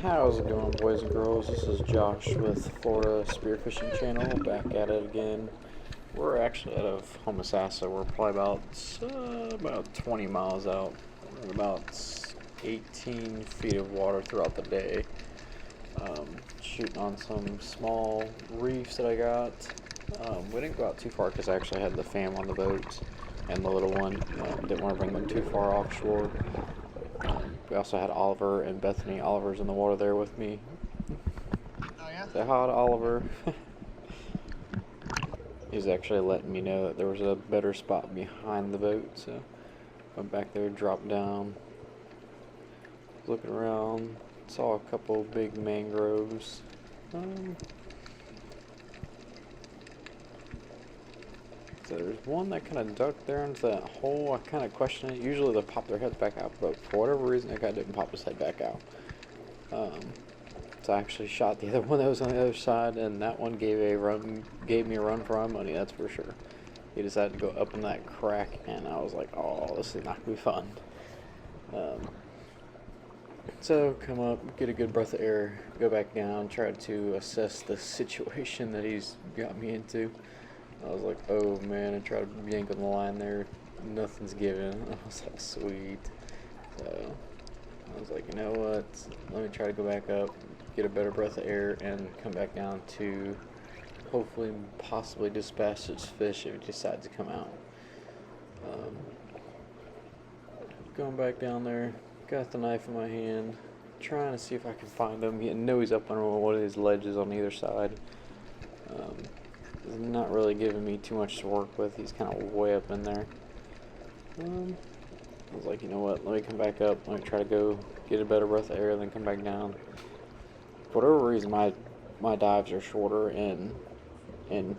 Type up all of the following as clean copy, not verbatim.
How's it going, boys and girls? This is Josh with Florida Spearfishing Channel, back at it again. We're actually out of Homosassa. We're probably about 20 miles out. We're in about 18 feet of water throughout the day. Shooting on some small reefs that I got. We didn't go out too far because I actually had the fam on the boat and the little one. Didn't want to bring them too far offshore. We also had Oliver and Bethany. Oliver's in the water there with me. Oh yeah? Say hi to Oliver. He's actually letting me know that there was a better spot behind the boat, so went back there, dropped down, looking around, saw a couple big mangroves. So there's one that kind of ducked there into that hole. I kind of question it. Usually they pop their heads back out, but for whatever reason, that guy didn't pop his head back out. So I actually shot the other one that was on the other side, and that one gave me a run for my money. That's for sure. He decided to go up in that crack, and I was like, "Oh, this is not gonna be fun." So come up, get a good breath of air, go back down, try to assess the situation that he's got me into. I was like, oh man, I tried to yank on the line there, nothing's giving. I was like, sweet. So I was like, you know what, let me try to go back up, get a better breath of air, and come back down to hopefully possibly dispatch this fish if he decides to come out. Going back down there, got the knife in my hand, trying to see if I can find him. I know he's up on one of these ledges on either side. He's not really giving me too much to work with. He's kind of way up in there. I was like, you know what, let me come back up, let me try to go get a better breath of air, and then come back down. For whatever reason, my dives are shorter in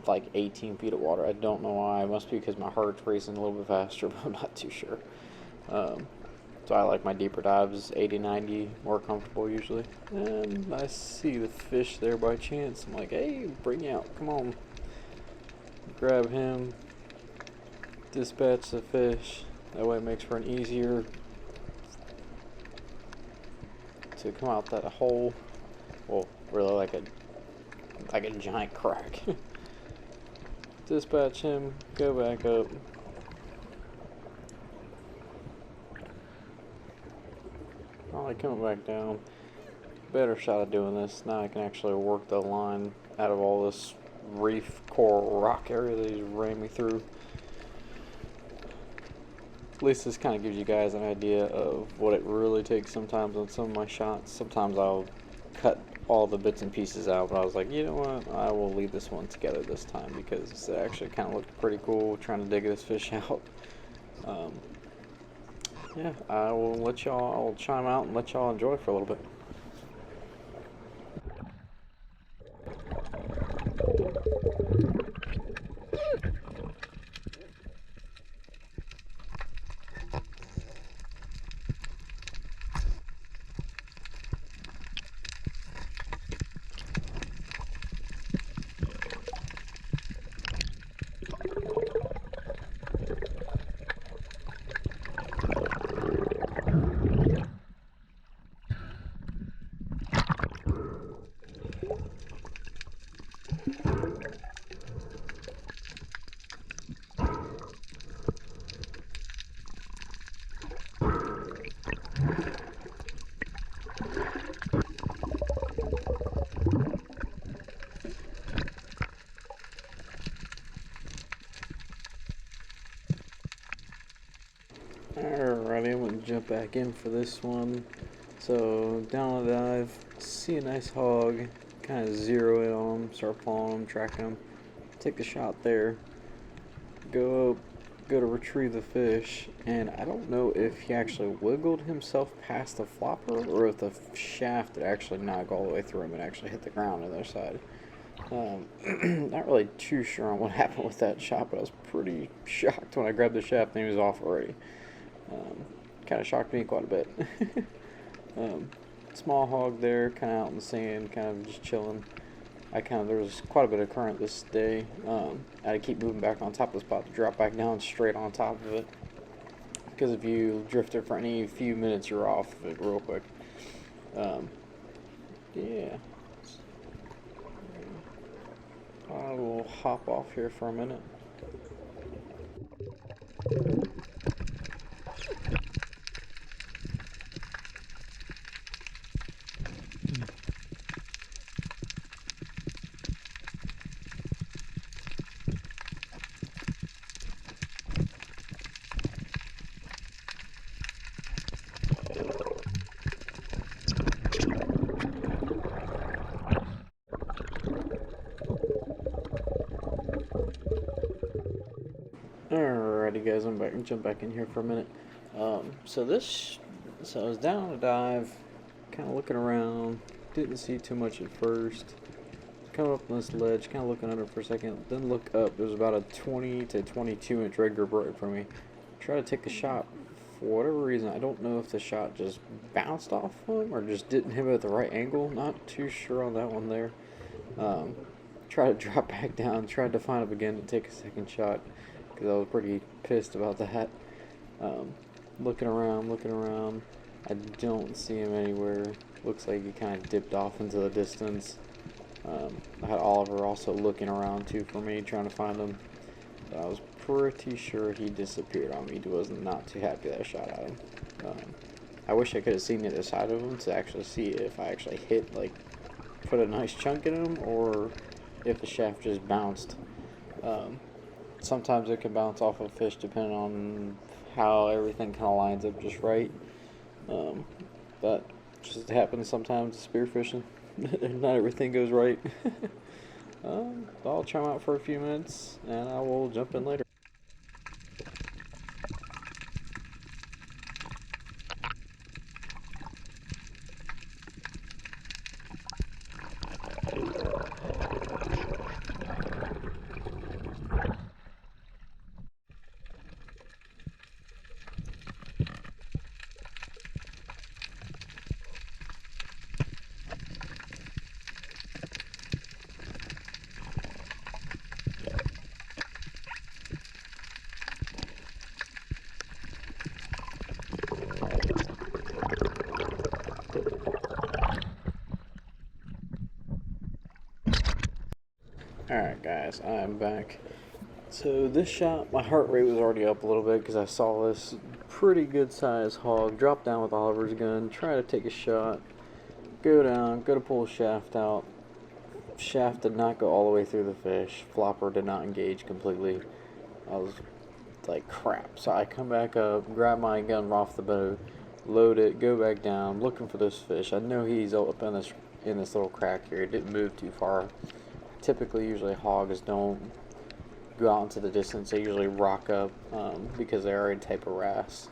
like 18 feet of water. I don't know why. It must be because my heart's racing a little bit faster, but I'm not too sure. So I like my deeper dives, 80, 90, more comfortable usually. And I see the fish there by chance. I'm like, hey, bring me out, come on. Grab him, dispatch the fish. That way it makes for an easier to come out that hole. Well, really like a giant crack. Dispatch him, go back up. Probably coming back down. Better shot at doing this. Now I can actually work the line out of all this reef coral rock area that he's ran me through. At least this kind of gives you guys an idea of what it really takes sometimes on some of my shots. Sometimes I'll cut all the bits and pieces out, but I was like, you know what, I will leave this one together this time because it actually kind of looked pretty cool trying to dig this fish out. Yeah, I'll chime out and let y'all enjoy for a little bit. Alrighty, I'm gonna jump back in for this one. So down the dive, see a nice hog, kind of zero in on him, start following him, tracking him, take the shot there, go up, go to retrieve the fish, and I don't know if he actually wiggled himself past the flopper or if the shaft had actually knocked all the way through him and actually hit the ground on the other side. Not really too sure on what happened with that shot, but I was pretty shocked when I grabbed the shaft and he was off already. Kind of shocked me quite a bit. Small hog there, kind of out in the sand, kind of just chilling. There was quite a bit of current this day. I had to keep moving back on top of the spot to drop back down straight on top of it. Because if you drift it for any few minutes, you're off of it real quick. Yeah. I will hop off here for a minute. Alrighty guys, I'm back. Jump back in here for a minute. So I was down a dive, kind of looking around, didn't see too much at first. Come up on this ledge, kind of looking under for a second, then look up. There's about a 20 to 22 inch red group right from me. Try to take a shot. For whatever reason, I don't know if the shot just bounced off him or just didn't hit it at the right angle. Not too sure on that one there. Tried to drop back down, tried to find him again to take a second shot because I was pretty pissed about that. Looking around, I don't see him anywhere. Looks like he kind of dipped off into the distance. I had Oliver also looking around too for me, trying to find him. But I was pretty sure he disappeared on me. He was not too happy that I shot at him. I wish I could have seen the other side of him to actually see if I actually hit, like, put a nice chunk in him, or if the shaft just bounced. Sometimes it can bounce off a fish depending on how everything kind of lines up just right. That just happens sometimes spearfishing. Not everything goes right. I'll try him out for a few minutes and I will jump in later. Alright guys, I'm back. So this shot, my heart rate was already up a little bit because I saw this pretty good sized hog drop down with Oliver's gun, try to take a shot, go down, go to pull the shaft out. Shaft did not go all the way through the fish. Flopper did not engage completely. I was like, crap. So I come back up, grab my gun off the boat, load it, go back down, looking for this fish. I know he's up in this little crack here. It didn't move too far. Typically, usually hogs don't go out into the distance. They usually rock up because they're already type of wrasse.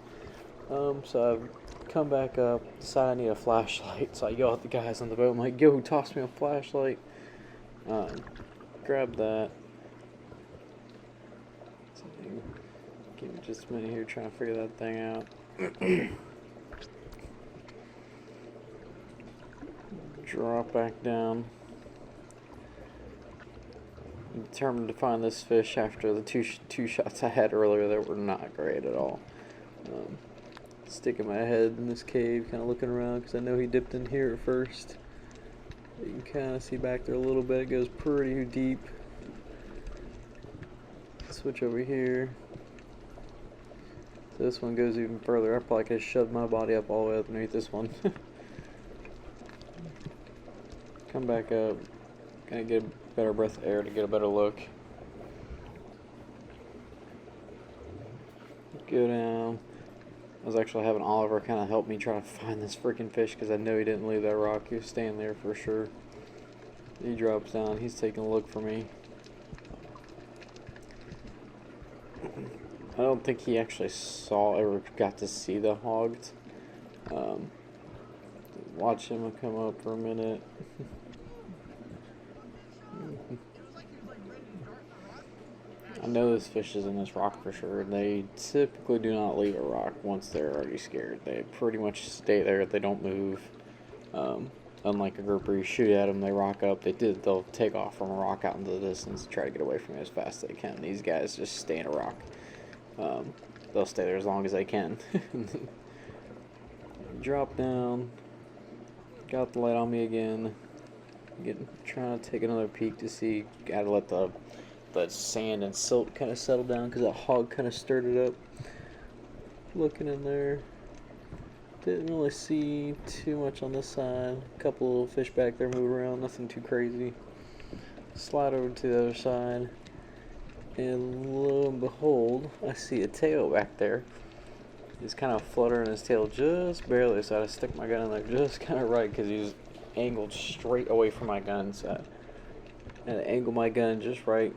So I've come back up, decide I need a flashlight. So I yell at the guys on the boat. I'm like, yo, toss me a flashlight. Grab that. So give me just a minute here trying to figure that thing out. Drop back down. Determined to find this fish after the two shots I had earlier that were not great at all. Sticking my head in this cave, kind of looking around because I know he dipped in here at first. You can kind of see back there a little bit. It goes pretty deep. Switch over here. So this one goes even further. I probably could have shoved my body up all the way underneath this one. Come back up. Gonna get a better breath of air to get a better look. Go down. I was actually having Oliver kind of help me try to find this freaking fish because I know he didn't leave that rock. He was staying there for sure. He drops down. He's taking a look for me. I don't think he actually ever got to see the hogs. Watch him come up for a minute. I know this fish is in this rock for sure. They typically do not leave a rock once they're already scared. They pretty much stay there. They don't move. Unlike a grouper, you shoot at them, they rock up. They'll take off from a rock out into the distance and try to get away from it as fast as they can. These guys just stay in a rock. They'll stay there as long as they can. Drop down. got the light on me again. Trying to take another peek to see. Gotta let the sand and silt kind of settle down because that hog kind of stirred it up. Looking in there, didn't really see too much on this side. A couple little fish back there move around, nothing too crazy. Slide over to the other side, and lo and behold, I see a tail back there. He's kind of fluttering his tail just barely, so I had to stick my gun in there just kind of right because he's angled straight away from my gun. So I had to angle my gun just right,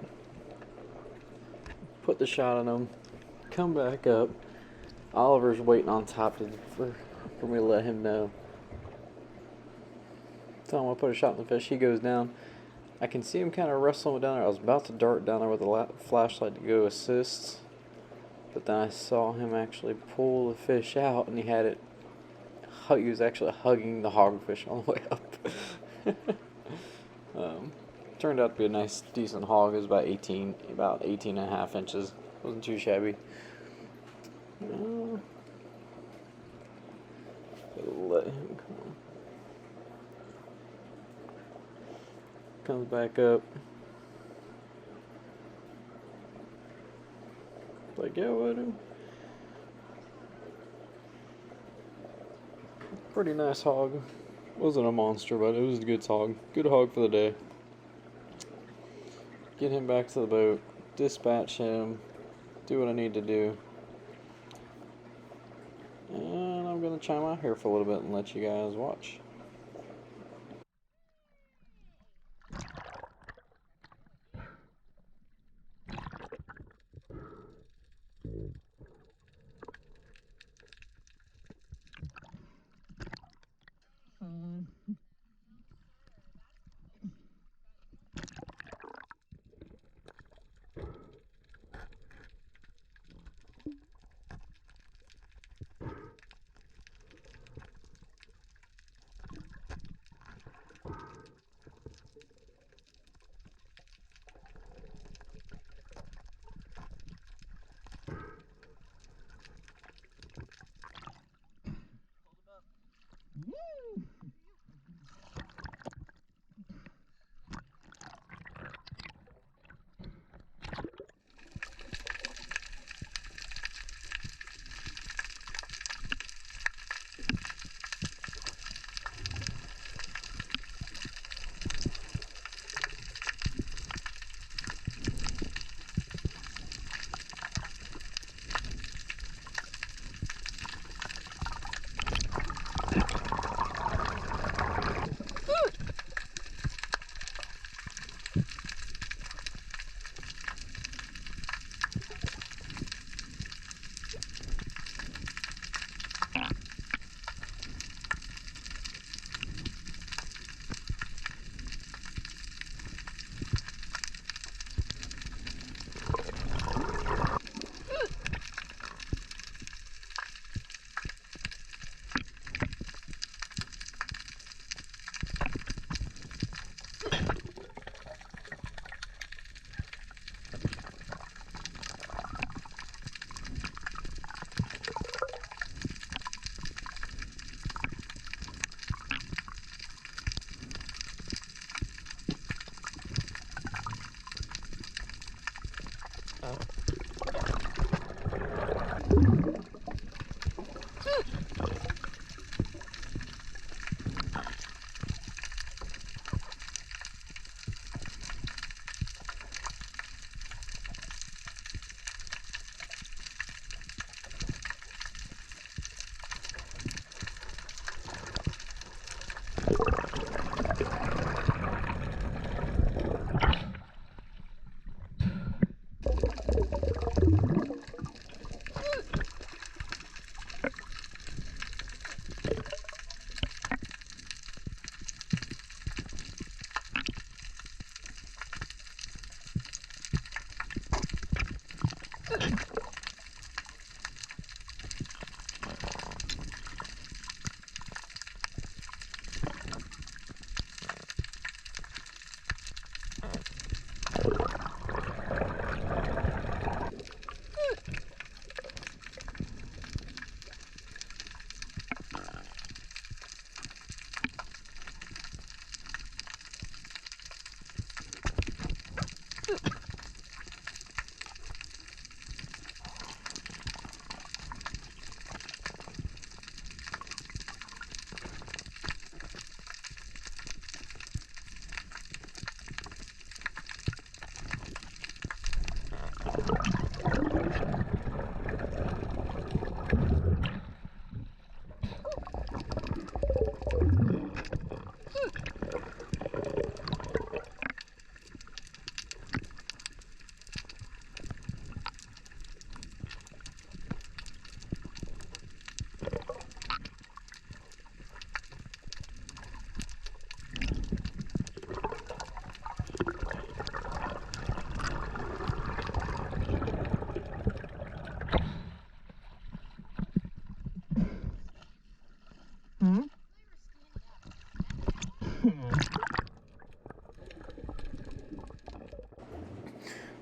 put the shot on him, come back up. Oliver's waiting on top for me to let him know. Tell him I put a shot in the fish. He goes down. I can see him kind of wrestling down there. I was about to dart down there with the flashlight to go assist, but then I saw him actually pull the fish out, and he had it. He was actually hugging the hogfish all the way up. Turned out to be a nice, decent hog. It was about 18 and a half inches. Wasn't too shabby. Gotta let him come. Comes back up. Like, yeah, what? Pretty nice hog. Wasn't a monster, but it was a good hog. Good hog for the day. Get him back to the boat. Dispatch him. Do what I need to do. And I'm going to chime out here for a little bit and let you guys watch.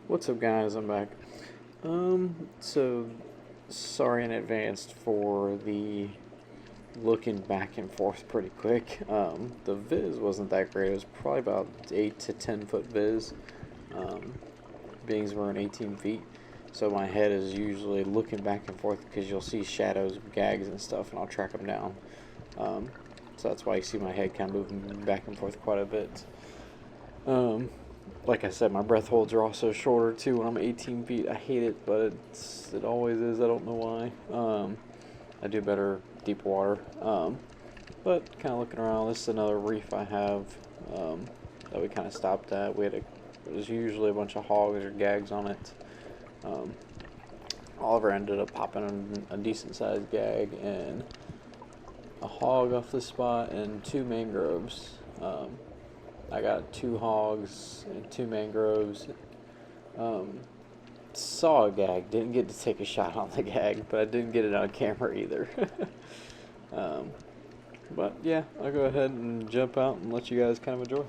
What's up, guys? I'm back. So sorry in advance for the looking back and forth pretty quick. The viz wasn't that great. It was probably about 8 to 10 foot viz. Beings were in 18 feet. So my head is usually looking back and forth because you'll see shadows, gags, and stuff, and I'll track them down. So that's why you see my head kind of moving back and forth quite a bit. Like I said, my breath holds are also shorter too when I'm 18 feet. I hate it, but it always is. I don't know why. I do better deep water. But kind of looking around, this is another reef I have that we kind of stopped at. There's usually a bunch of hogs or gags on it. Oliver ended up popping a decent sized gag and a hog off the spot and 2 mangroves. I got 2 hogs and 2 mangroves. Saw a gag, didn't get to take a shot on the gag, but I didn't get it on camera either. But yeah, I'll go ahead and jump out and let you guys kind of enjoy.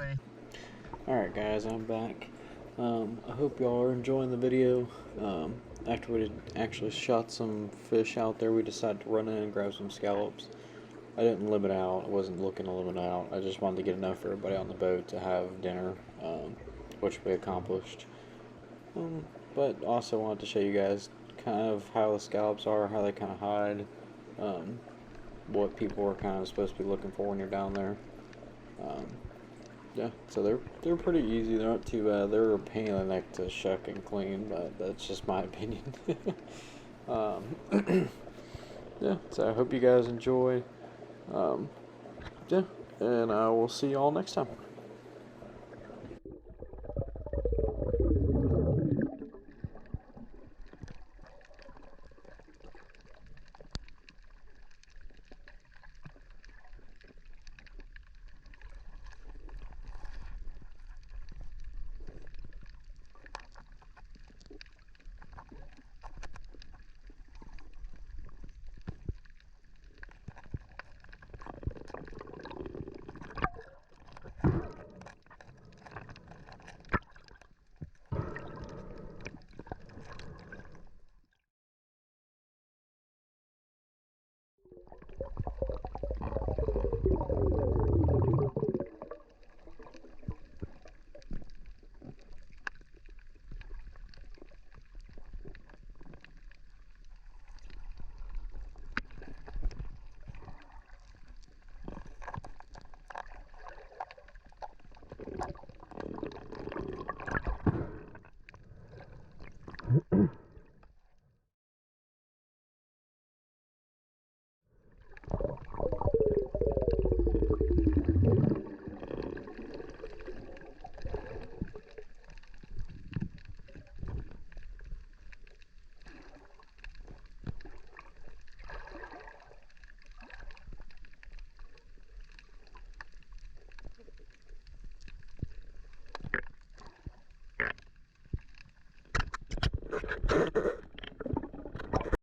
say. Alright guys, I'm back. I hope y'all are enjoying the video. After we actually shot some fish out there, we decided to run in and grab some scallops. I didn't limit out, I wasn't looking to limit out. I just wanted to get enough for everybody on the boat to have dinner, which we accomplished. But also wanted to show you guys kind of how the scallops are, how they kind of hide, what people are kind of supposed to be looking for when you're down there. Yeah, so they're pretty easy. They're not too bad. They're a pain in the neck to shuck and clean, but that's just my opinion. Yeah, so I hope you guys enjoy. Yeah, and I will see y'all next time.